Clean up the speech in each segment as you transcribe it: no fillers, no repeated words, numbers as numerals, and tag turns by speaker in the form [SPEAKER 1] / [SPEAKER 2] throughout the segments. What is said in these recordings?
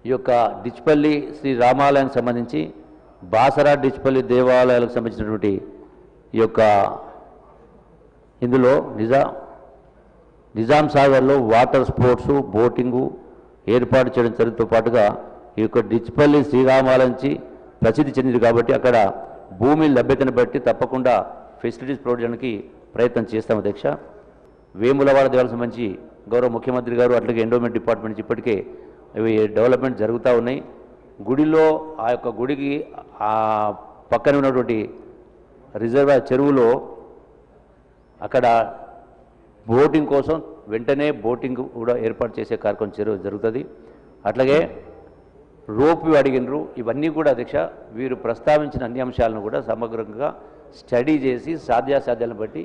[SPEAKER 1] ఈ యొక్క డిచ్పల్లి శ్రీ రామాలయానికి సంబంధించి బాసరా డిచ్పల్లి దేవాలయాలకు సంబంధించినటువంటి ఈ యొక్క ఇందులో నిజాం సాగర్లో వాటర్ స్పోర్ట్స్ బోటింగు ఏర్పాటు చేయడం జరుగుతో పాటుగా ఈ యొక్క డిచ్పల్లి శ్రీరామాలయం నుంచి ప్రసిద్ధి చెందింది కాబట్టి అక్కడ భూమి లభ్యతను బట్టి తప్పకుండా ఫెసిలిటీస్ ప్రొవైడ్ చేయడానికి ప్రయత్నం చేస్తాం అధ్యక్ష. వేములవాడ దేవాలయం సంబంధించి గౌరవ ముఖ్యమంత్రి గారు అట్లాగే ఎండోమెంట్ డిపార్ట్మెంట్ నుంచి ఇప్పటికే ఇవి డెవలప్మెంట్ జరుగుతూ ఉన్నాయి. గుడిలో ఆ యొక్క గుడికి ఆ పక్కన ఉన్నటువంటి రిజర్వాయర్ చెరువులో అక్కడ బోటింగ్ కోసం వెంటనే బోటింగ్ కూడా ఏర్పాటు చేసే కార్యక్రమం జరుగుతుంది. అట్లాగే రోప్ అడిగినరు. ఇవన్నీ కూడా అధ్యక్ష వీరు ప్రస్తావించిన అన్ని అంశాలను కూడా సమగ్రంగా స్టడీ చేసి సాధ్యాసాధ్యాలను బట్టి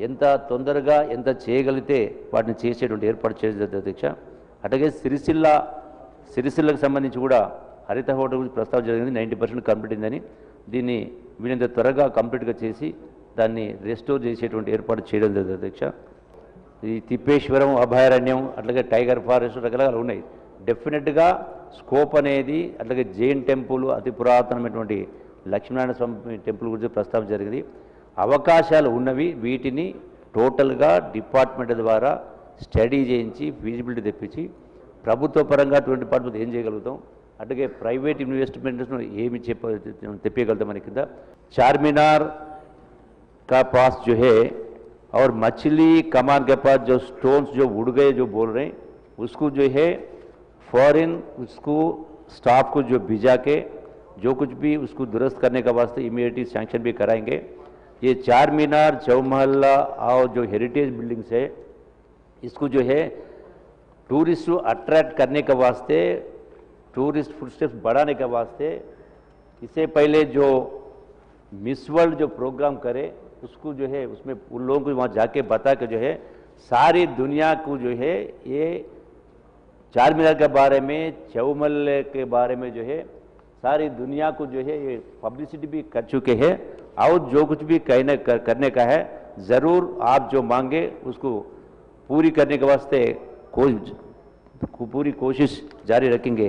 [SPEAKER 1] ఎంత తొందరగా ఎంత చేయగలిగితే వాటిని చేసేటువంటి ఏర్పాటు చేసేది అధ్యక్ష. అట్లాగే సిరిసిల్లకు సంబంధించి కూడా హరిత హోటల్ గురించి ప్రస్తావన జరిగింది. 90% కంప్లీట్ అయిందని దీన్ని వీళ్ళంత త్వరగా కంప్లీట్గా చేసి దాన్ని రెస్టోర్ చేసేటువంటి ఏర్పాటు చేయడం జరిగింది అధ్యక్ష. ఈ తిప్పేశ్వరం అభయారణ్యం అట్లాగే టైగర్ ఫారెస్ట్ రకరకాలు ఉన్నాయి. డెఫినెట్గా స్కోప్ అనేది అట్లాగే జైన్ టెంపుల్ అతి పురాతనమైనటువంటి లక్ష్మీనారాయణ స్వామి టెంపుల్ గురించి ప్రస్తావన జరిగింది. అవకాశాలు ఉన్నవి. వీటిని టోటల్గా డిపార్ట్మెంట్ ద్వారా స్టడీ చేయించి ఫీజిబిలిటీ తెప్పించి ప్రభుత్వ పరంగా 20% ఏం చేయగలుగుతాం, అట్లాగే ప్రైవేట్ ఇన్వెస్ట్మెంట్స్ను ఏమి తెప్పగలుగుతాం మన కింద. చార్మినార్ का पास जो है और मछली कमान के पास जो स्टोन्स जो उड़ गए जो बोल रहे हैं उसको जो है फॉरेन उसको स्टाफ को जो भिजा के जो कुछ भी उसको दुरुस्त करने का वास्ते इमीडिएटली सैंक्शन भी कराएंगे. ये चार मीनार चौमहल्ला और जो हेरिटेज बिल्डिंग्स है इसको जो है टूरिस्ट अट्रैक्ट करने के वास्ते टूरिस्ट फुटस्टेप्स बढ़ाने के वास्ते इससे पहले जो मिस वर्ल्ड जो प्रोग्राम करे उसको जो है उसमें उन लोगों को वहाँ जाके बता के जो है सारी दुनिया को जो है ये चार मीनार के बारे में चौमहल्ले के बारे में जो है सारी दुनिया को जो है ये पब्लिसिटी भी कर चुके हैं. और जो कुछ भी करने का है ज़रूर आप जो मांगे उसको पूरी करने के वास्ते पूरी कोशिश जारी रखेंगे.